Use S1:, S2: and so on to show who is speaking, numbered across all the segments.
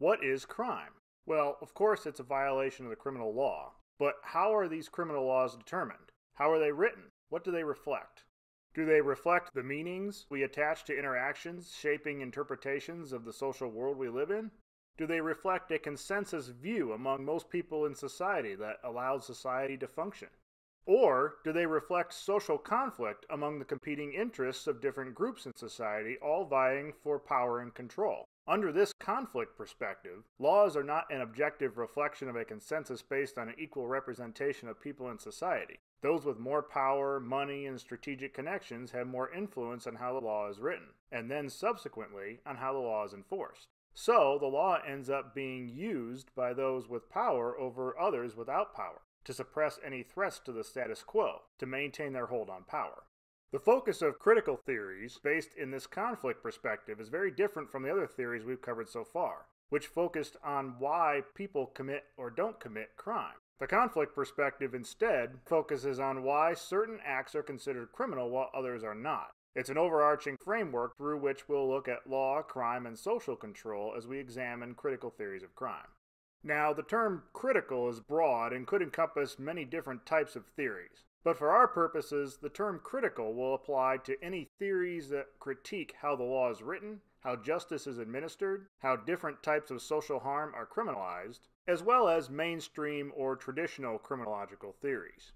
S1: What is crime? Well, of course it's a violation of the criminal law. But how are these criminal laws determined? How are they written? What do they reflect? Do they reflect the meanings we attach to interactions shaping interpretations of the social world we live in? Do they reflect a consensus view among most people in society that allows society to function? Or do they reflect social conflict among the competing interests of different groups in society, all vying for power and control? Under this conflict perspective, laws are not an objective reflection of a consensus based on an equal representation of people in society. Those with more power, money, and strategic connections have more influence on how the law is written, and then subsequently on how the law is enforced. So, the law ends up being used by those with power over others without power, to suppress any threats to the status quo, to maintain their hold on power. The focus of critical theories based in this conflict perspective is very different from the other theories we've covered so far, which focused on why people commit or don't commit crime. The conflict perspective instead focuses on why certain acts are considered criminal while others are not. It's an overarching framework through which we'll look at law, crime, and social control as we examine critical theories of crime. Now, the term critical is broad and could encompass many different types of theories. But for our purposes, the term critical will apply to any theories that critique how the law is written, how justice is administered, how different types of social harm are criminalized, as well as mainstream or traditional criminological theories.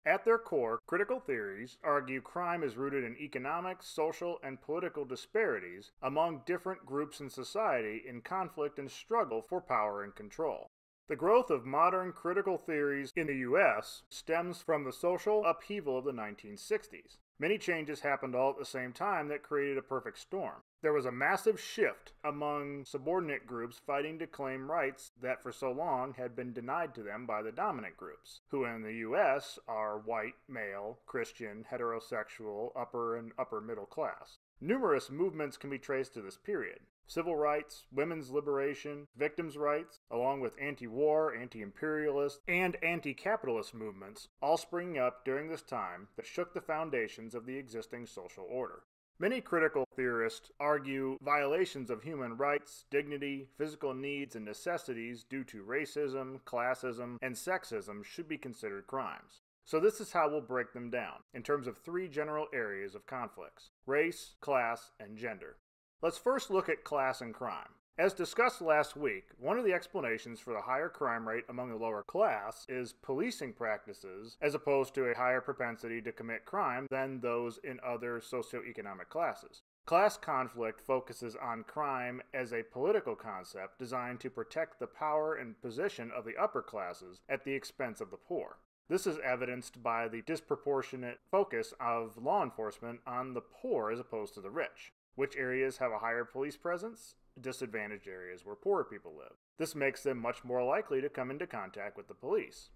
S1: At their core, critical theories argue crime is rooted in economic, social, and political disparities among different groups in society in conflict and struggle for power and control. The growth of modern critical theories in the U.S. stems from the social upheaval of the 1960s. Many changes happened all at the same time that created a perfect storm. There was a massive shift among subordinate groups fighting to claim rights that for so long had been denied to them by the dominant groups, who in the U.S. are white, male, Christian, heterosexual, upper and upper middle class. Numerous movements can be traced to this period. Civil rights, women's liberation, victims' rights, along with anti-war, anti-imperialist, and anti-capitalist movements, all springing up during this time that shook the foundations of the existing social order. Many critical theorists argue violations of human rights, dignity, physical needs, and necessities due to racism, classism, and sexism should be considered crimes. So this is how we'll break them down, in terms of three general areas of conflicts: race, class, and gender. Let's first look at class and crime. As discussed last week, one of the explanations for the higher crime rate among the lower class is policing practices, as opposed to a higher propensity to commit crime than those in other socioeconomic classes. Class conflict focuses on crime as a political concept designed to protect the power and position of the upper classes at the expense of the poor. This is evidenced by the disproportionate focus of law enforcement on the poor as opposed to the rich. Which areas have a higher police presence? Disadvantaged areas where poorer people live. This makes them much more likely to come into contact with the police.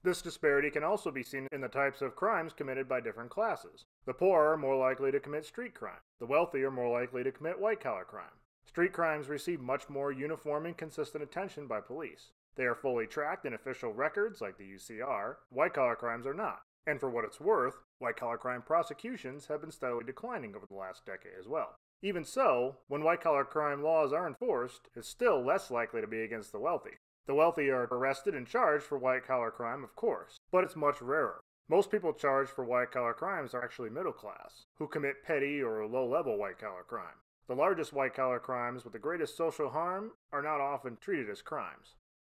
S1: This disparity can also be seen in the types of crimes committed by different classes. The poor are more likely to commit street crime. The wealthy are more likely to commit white-collar crime. Street crimes receive much more uniform and consistent attention by police. They are fully tracked in official records like the UCR. White-collar crimes are not. And for what it's worth, white-collar crime prosecutions have been steadily declining over the last decade as well. Even so, when white-collar crime laws are enforced, it's still less likely to be against the wealthy. The wealthy are arrested and charged for white-collar crime, of course, but it's much rarer. Most people charged for white-collar crimes are actually middle class, who commit petty or low-level white-collar crime. The largest white-collar crimes with the greatest social harm are not often treated as crimes.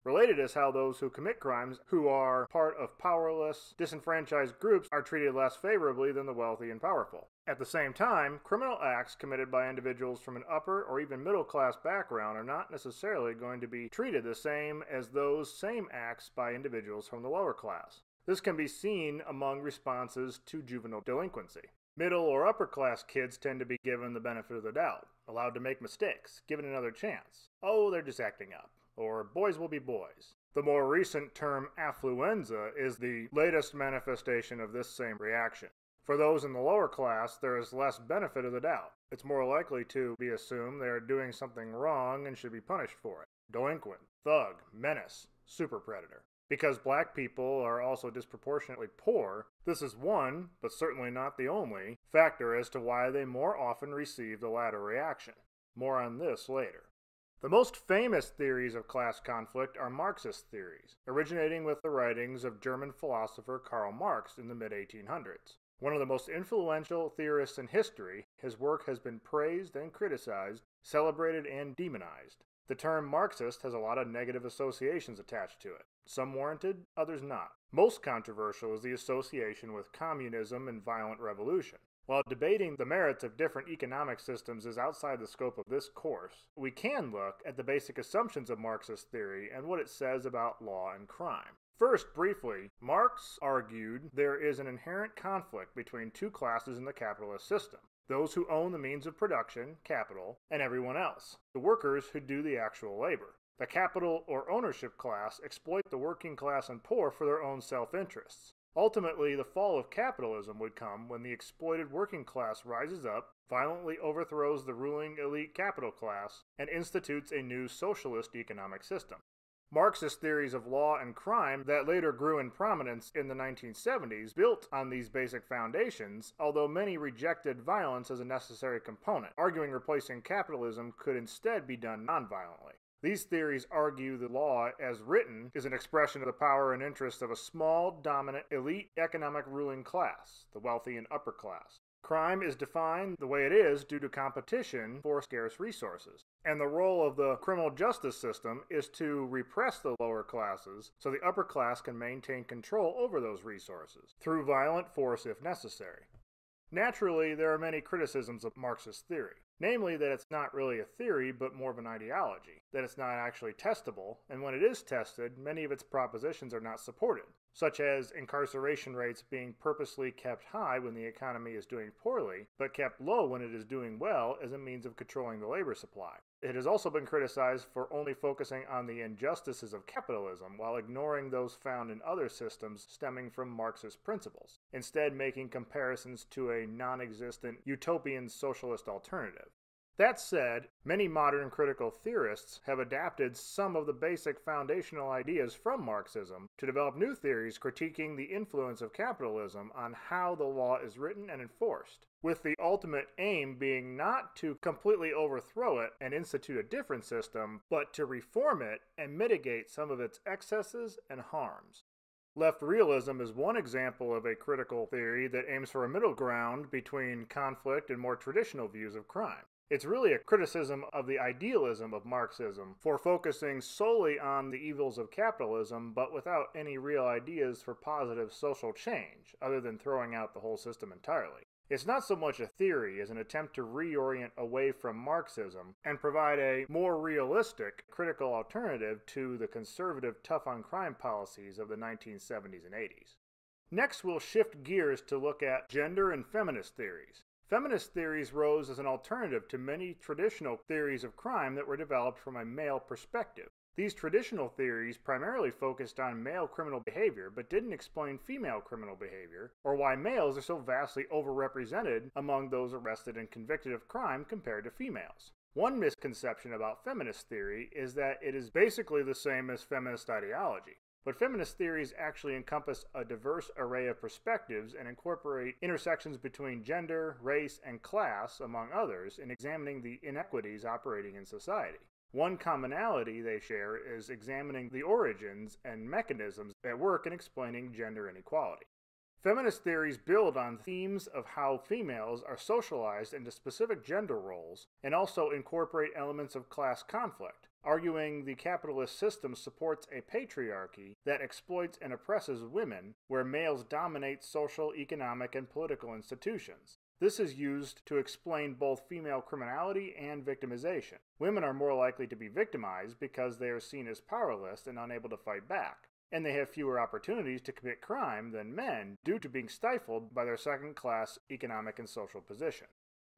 S1: Related is how those who commit crimes who are part of powerless, disenfranchised groups are treated less favorably than the wealthy and powerful. At the same time, criminal acts committed by individuals from an upper or even middle class background are not necessarily going to be treated the same as those same acts by individuals from the lower class. This can be seen among responses to juvenile delinquency. Middle or upper class kids tend to be given the benefit of the doubt, allowed to make mistakes, given another chance. Oh, they're just acting up. Or boys will be boys. The more recent term affluenza is the latest manifestation of this same reaction. For those in the lower class, there is less benefit of the doubt. It's more likely to be assumed they are doing something wrong and should be punished for it. Delinquent, thug, menace, super predator. Because black people are also disproportionately poor, this is one, but certainly not the only, factor as to why they more often receive the latter reaction. More on this later. The most famous theories of class conflict are Marxist theories, originating with the writings of German philosopher Karl Marx in the mid-1800s. One of the most influential theorists in history, his work has been praised and criticized, celebrated and demonized. The term Marxist has a lot of negative associations attached to it. Some warranted, others not. Most controversial is the association with communism and violent revolution. While debating the merits of different economic systems is outside the scope of this course, we can look at the basic assumptions of Marxist theory and what it says about law and crime. First, briefly, Marx argued there is an inherent conflict between two classes in the capitalist system: those who own the means of production, capital, and everyone else, the workers who do the actual labor. The capital or ownership class exploit the working class and poor for their own self-interests. Ultimately, the fall of capitalism would come when the exploited working class rises up, violently overthrows the ruling elite capital class, and institutes a new socialist economic system. Marxist theories of law and crime that later grew in prominence in the 1970s built on these basic foundations, although many rejected violence as a necessary component, arguing replacing capitalism could instead be done nonviolently. These theories argue the law, as written, is an expression of the power and interests of a small, dominant, elite economic ruling class, the wealthy and upper class. Crime is defined the way it is due to competition for scarce resources, and the role of the criminal justice system is to repress the lower classes so the upper class can maintain control over those resources, through violent force if necessary. Naturally, there are many criticisms of Marxist theory, namely that it's not really a theory but more of an ideology, that it's not actually testable, and when it is tested, many of its propositions are not supported, such as incarceration rates being purposely kept high when the economy is doing poorly, but kept low when it is doing well as a means of controlling the labor supply. It has also been criticized for only focusing on the injustices of capitalism while ignoring those found in other systems stemming from Marxist principles, instead making comparisons to a non-existent utopian socialist alternative. That said, many modern critical theorists have adapted some of the basic foundational ideas from Marxism to develop new theories critiquing the influence of capitalism on how the law is written and enforced, with the ultimate aim being not to completely overthrow it and institute a different system, but to reform it and mitigate some of its excesses and harms. Left realism is one example of a critical theory that aims for a middle ground between conflict and more traditional views of crime. It's really a criticism of the idealism of Marxism for focusing solely on the evils of capitalism but without any real ideas for positive social change, other than throwing out the whole system entirely. It's not so much a theory as an attempt to reorient away from Marxism and provide a more realistic, critical alternative to the conservative tough-on-crime policies of the 1970s and 80s. Next, we'll shift gears to look at gender and feminist theories. Feminist theories rose as an alternative to many traditional theories of crime that were developed from a male perspective. These traditional theories primarily focused on male criminal behavior, but didn't explain female criminal behavior, or why males are so vastly overrepresented among those arrested and convicted of crime compared to females. One misconception about feminist theory is that it is basically the same as feminist ideology. But feminist theories actually encompass a diverse array of perspectives and incorporate intersections between gender, race, and class, among others, in examining the inequities operating in society. One commonality they share is examining the origins and mechanisms at work in explaining gender inequality. Feminist theories build on themes of how females are socialized into specific gender roles and also incorporate elements of class conflict, arguing the capitalist system supports a patriarchy that exploits and oppresses women, where males dominate social, economic, and political institutions. This is used to explain both female criminality and victimization. Women are more likely to be victimized because they are seen as powerless and unable to fight back, and they have fewer opportunities to commit crime than men due to being stifled by their second-class economic and social position.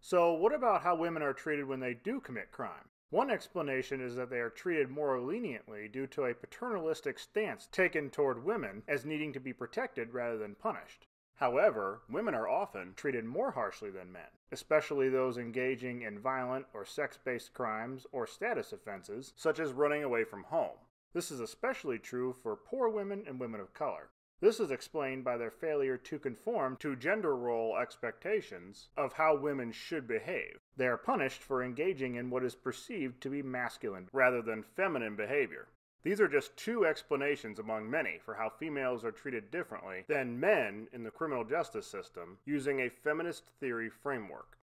S1: So what about how women are treated when they do commit crime? One explanation is that they are treated more leniently due to a paternalistic stance taken toward women as needing to be protected rather than punished. However, women are often treated more harshly than men, especially those engaging in violent or sex-based crimes or status offenses, such as running away from home. This is especially true for poor women and women of color. This is explained by their failure to conform to gender role expectations of how women should behave. They are punished for engaging in what is perceived to be masculine rather than feminine behavior. These are just two explanations among many for how females are treated differently than men in the criminal justice system using a feminist theory framework.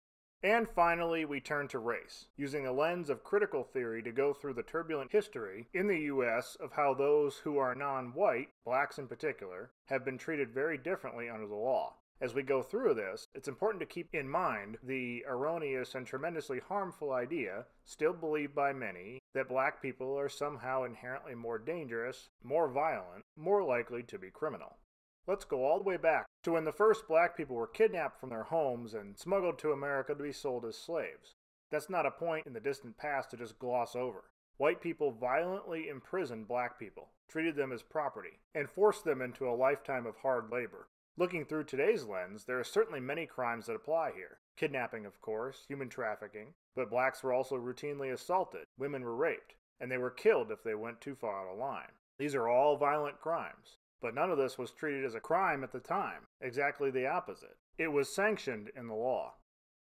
S1: And finally, we turn to race, using a lens of critical theory to go through the turbulent history in the U.S. of how those who are non-white, blacks in particular, have been treated very differently under the law. As we go through this, it's important to keep in mind the erroneous and tremendously harmful idea, still believed by many, that black people are somehow inherently more dangerous, more violent, more likely to be criminal. Let's go all the way back to when the first black people were kidnapped from their homes and smuggled to America to be sold as slaves. That's not a point in the distant past to just gloss over. White people violently imprisoned black people, treated them as property, and forced them into a lifetime of hard labor. Looking through today's lens, there are certainly many crimes that apply here. Kidnapping, of course, human trafficking, but blacks were also routinely assaulted, women were raped, and they were killed if they went too far out of line. These are all violent crimes. But none of this was treated as a crime at the time, exactly the opposite. It was sanctioned in the law.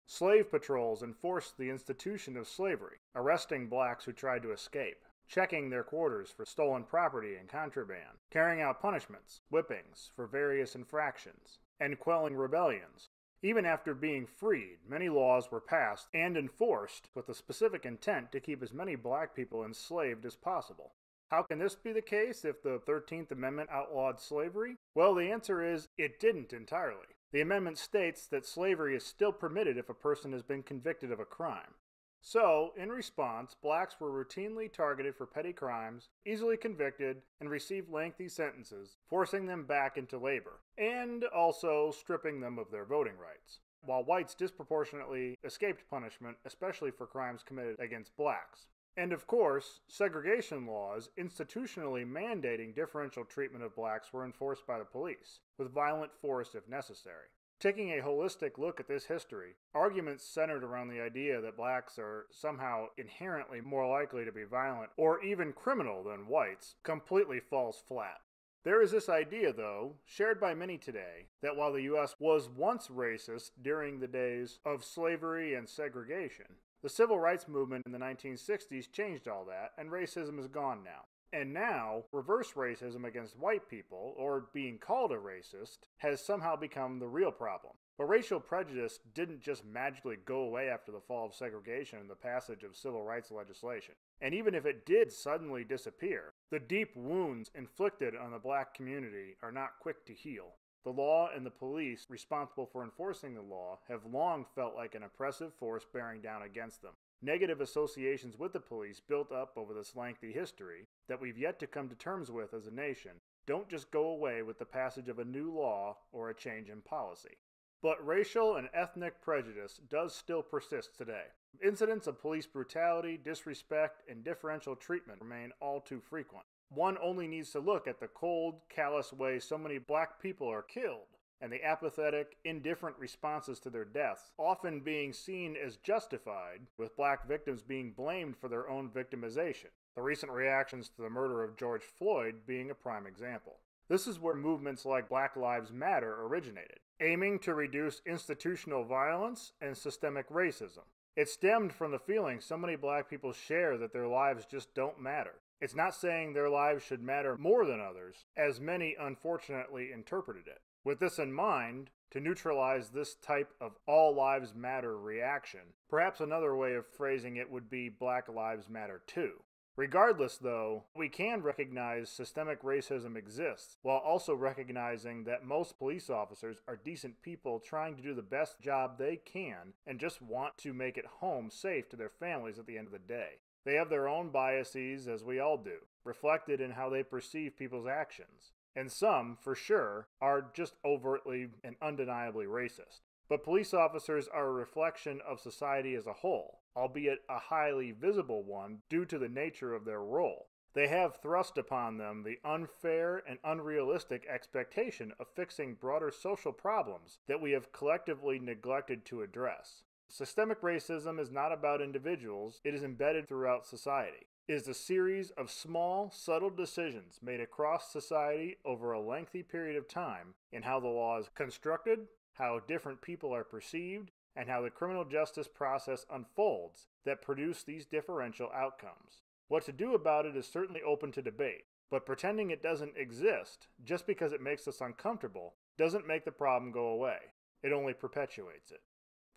S1: Slave patrols enforced the institution of slavery, arresting blacks who tried to escape, checking their quarters for stolen property and contraband, carrying out punishments, whippings, for various infractions, and quelling rebellions. Even after being freed, many laws were passed and enforced with the specific intent to keep as many black people enslaved as possible. How can this be the case if the 13th Amendment outlawed slavery? Well, the answer is it didn't entirely. The amendment states that slavery is still permitted if a person has been convicted of a crime. So, in response, blacks were routinely targeted for petty crimes, easily convicted, and received lengthy sentences, forcing them back into labor, and also stripping them of their voting rights, while whites disproportionately escaped punishment, especially for crimes committed against blacks. And of course, segregation laws institutionally mandating differential treatment of blacks were enforced by the police, with violent force if necessary. Taking a holistic look at this history, arguments centered around the idea that blacks are somehow inherently more likely to be violent or even criminal than whites completely falls flat. There is this idea, though, shared by many today, that while the U.S. was once racist during the days of slavery and segregation, the civil rights movement in the 1960s changed all that, and racism is gone now. And now, reverse racism against white people, or being called a racist, has somehow become the real problem. But racial prejudice didn't just magically go away after the fall of segregation and the passage of civil rights legislation. And even if it did suddenly disappear, the deep wounds inflicted on the black community are not quick to heal. The law and the police responsible for enforcing the law have long felt like an oppressive force bearing down against them. Negative associations with the police built up over this lengthy history that we've yet to come to terms with as a nation don't just go away with the passage of a new law or a change in policy. But racial and ethnic prejudice does still persist today. Incidents of police brutality, disrespect, and differential treatment remain all too frequent. One only needs to look at the cold, callous way so many black people are killed, and the apathetic, indifferent responses to their deaths, often being seen as justified, with black victims being blamed for their own victimization. The recent reactions to the murder of George Floyd being a prime example. This is where movements like Black Lives Matter originated, aiming to reduce institutional violence and systemic racism. It stemmed from the feeling so many black people share that their lives just don't matter. It's not saying their lives should matter more than others, as many unfortunately interpreted it. With this in mind, to neutralize this type of all lives matter reaction, perhaps another way of phrasing it would be Black Lives Matter too. Regardless, though, we can recognize systemic racism exists, while also recognizing that most police officers are decent people trying to do the best job they can and just want to make it home safe to their families at the end of the day. They have their own biases, as we all do, reflected in how they perceive people's actions. And some, for sure, are just overtly and undeniably racist. But police officers are a reflection of society as a whole, albeit a highly visible one due to the nature of their role. They have thrust upon them the unfair and unrealistic expectation of fixing broader social problems that we have collectively neglected to address. Systemic racism is not about individuals, it is embedded throughout society. is the series of small, subtle decisions made across society over a lengthy period of time in how the law is constructed, how different people are perceived, and how the criminal justice process unfolds that produce these differential outcomes. What to do about it is certainly open to debate, but pretending it doesn't exist just because it makes us uncomfortable doesn't make the problem go away. It only perpetuates it.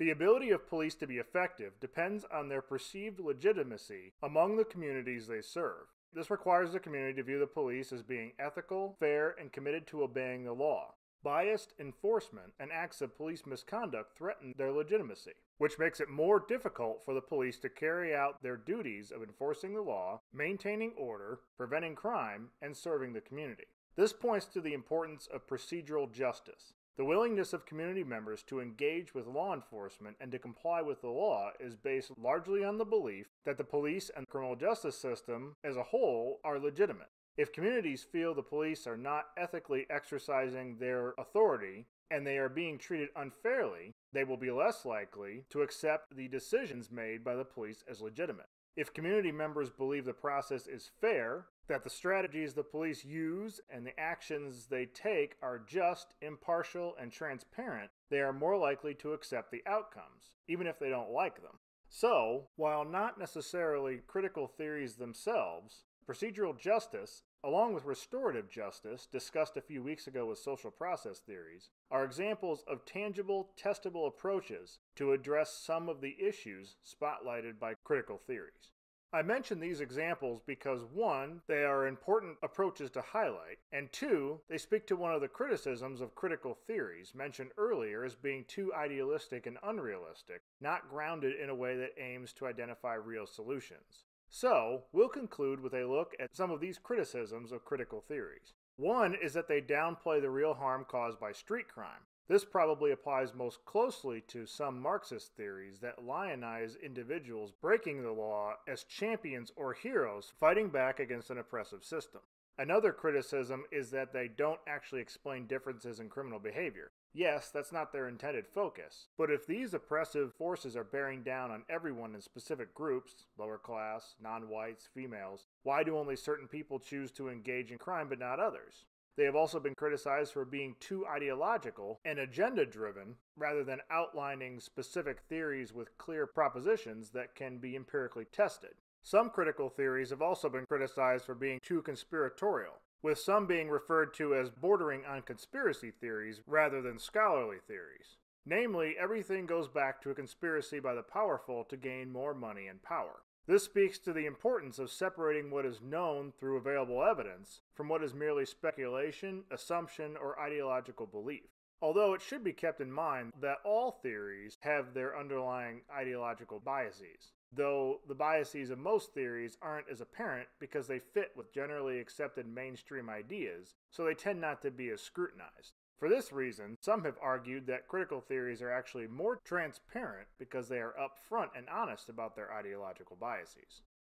S1: The ability of police to be effective depends on their perceived legitimacy among the communities they serve. This requires the community to view the police as being ethical, fair, and committed to obeying the law. Biased enforcement and acts of police misconduct threaten their legitimacy, which makes it more difficult for the police to carry out their duties of enforcing the law, maintaining order, preventing crime, and serving the community. This points to the importance of procedural justice. The willingness of community members to engage with law enforcement and to comply with the law is based largely on the belief that the police and the criminal justice system as a whole are legitimate. If communities feel the police are not ethically exercising their authority and they are being treated unfairly, they will be less likely to accept the decisions made by the police as legitimate. If community members believe the process is fair, that the strategies the police use and the actions they take are just, impartial, and transparent, they are more likely to accept the outcomes, even if they don't like them. So, while not necessarily critical theories themselves, procedural justice, along with restorative justice, discussed a few weeks ago with social process theories, are examples of tangible, testable approaches to address some of the issues spotlighted by critical theories. I mention these examples because 1, they are important approaches to highlight, and 2, they speak to one of the criticisms of critical theories mentioned earlier as being too idealistic and unrealistic, not grounded in a way that aims to identify real solutions. So, we'll conclude with a look at some of these criticisms of critical theories. 1 is that they downplay the real harm caused by street crime. This probably applies most closely to some Marxist theories that lionize individuals breaking the law as champions or heroes fighting back against an oppressive system. Another criticism is that they don't actually explain differences in criminal behavior. Yes, that's not their intended focus, but if these oppressive forces are bearing down on everyone in specific groups, lower class, non-whites, females, why do only certain people choose to engage in crime but not others? They have also been criticized for being too ideological and agenda-driven rather than outlining specific theories with clear propositions that can be empirically tested. Some critical theories have also been criticized for being too conspiratorial, with some being referred to as bordering on conspiracy theories rather than scholarly theories. Namely, everything goes back to a conspiracy by the powerful to gain more money and power. This speaks to the importance of separating what is known through available evidence from what is merely speculation, assumption, or ideological belief. Although it should be kept in mind that all theories have their underlying ideological biases, though the biases of most theories aren't as apparent because they fit with generally accepted mainstream ideas, so they tend not to be as scrutinized. For this reason, some have argued that critical theories are actually more transparent because they are upfront and honest about their ideological biases.